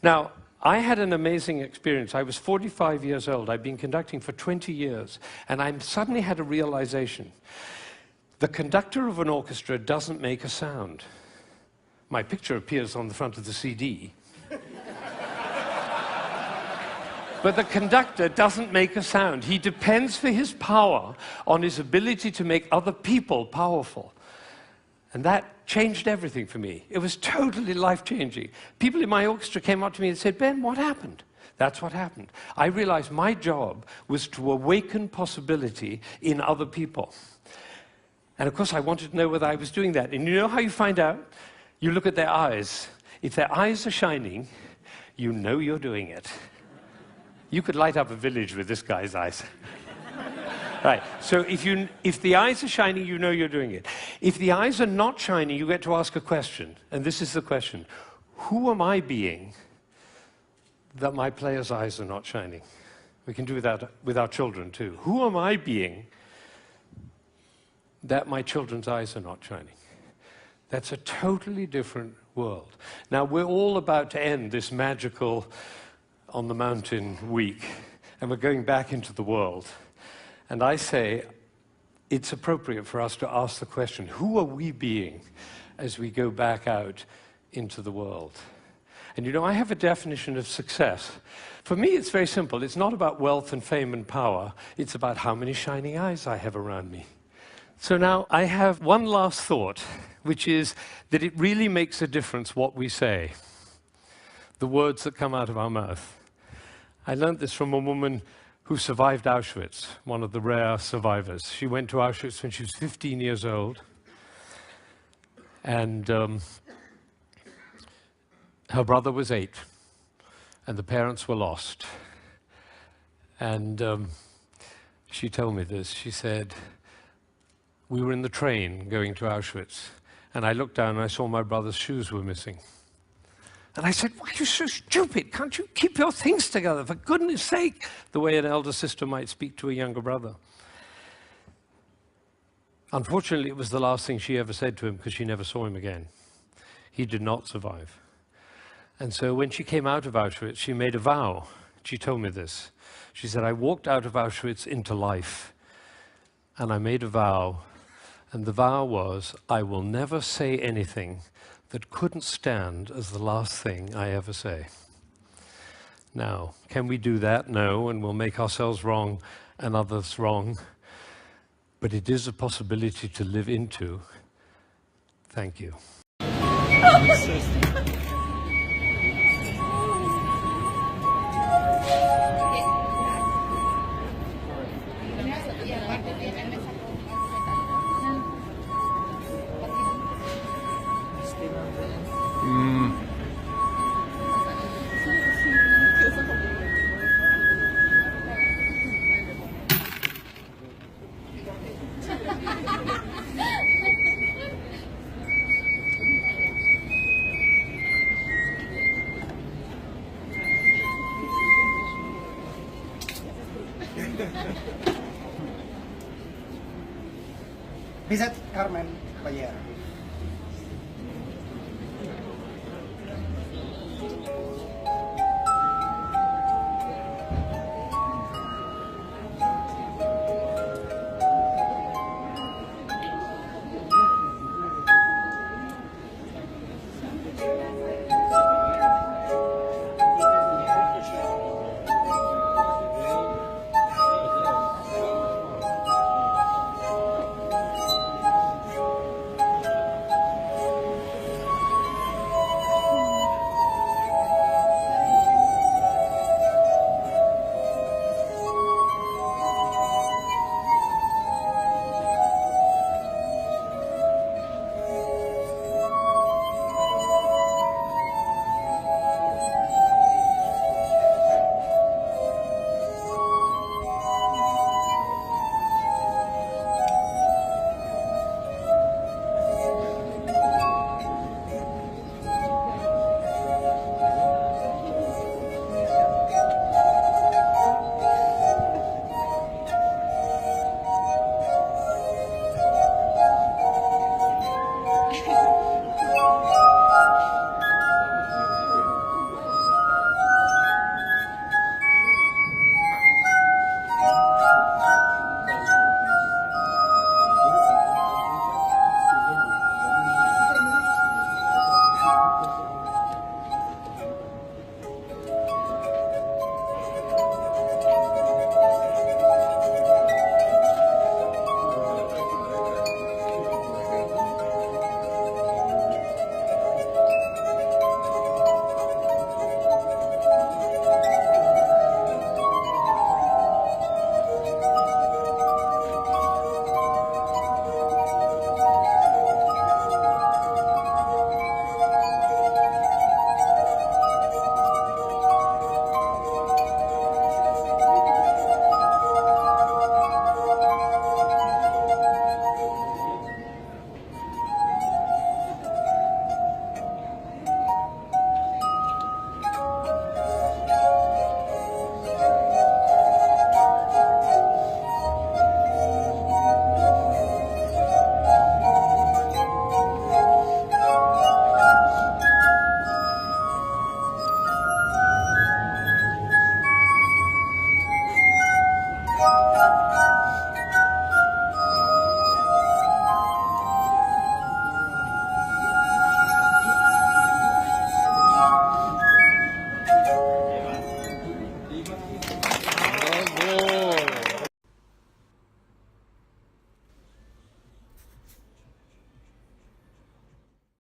Now, I had an amazing experience. I was 45 years old. I'd been conducting for 20 years, and I suddenly had a realization. The conductor of an orchestra doesn't make a sound. My picture appears on the front of the CD. But the conductor doesn't make a sound. He depends for his power on his ability to make other people powerful. And that changed everything for me. It was totally life-changing. People in my orchestra came up to me and said, "Ben, what happened?" That's what happened. I realized my job was to awaken possibility in other people. And of course, I wanted to know whether I was doing that. And you know how you find out? You look at their eyes. If their eyes are shining, you know you're doing it. You could light up a village with this guy's eyes. Right, so if the eyes are shining, you know you're doing it. If the eyes are not shining, you get to ask a question. And this is the question. Who am I being that my player's eyes are not shining? We can do that with our children too. Who am I being that my children's eyes are not shining? That's a totally different world. Now, we're all about to end this magical on the mountain week, and we're going back into the world. And I say it's appropriate for us to ask the question, who are we being as we go back out into the world? And you know, I have a definition of success. For me, it's very simple. It's not about wealth and fame and power. It's about how many shining eyes I have around me. So now I have one last thought, which is that it really makes a difference what we say, the words that come out of our mouth. I learned this from a woman who survived Auschwitz, one of the rare survivors. She went to Auschwitz when she was 15 years old, and her brother was 8, and the parents were lost. And she told me this. She said, "We were in the train going to Auschwitz, and I looked down and I saw my brother's shoes were missing. And I said, why are you so stupid? Can't you keep your things together, for goodness sake?" The way an elder sister might speak to a younger brother. Unfortunately, it was the last thing she ever said to him, because she never saw him again. He did not survive. And so when she came out of Auschwitz, she made a vow. She told me this. She said, "I walked out of Auschwitz into life, and I made a vow, and the vow was, I will never say anything that couldn't stand as the last thing I ever say." Now, can we do that? No, and we'll make ourselves wrong and others wrong. But it is a possibility to live into. Thank you. Visit Carmen.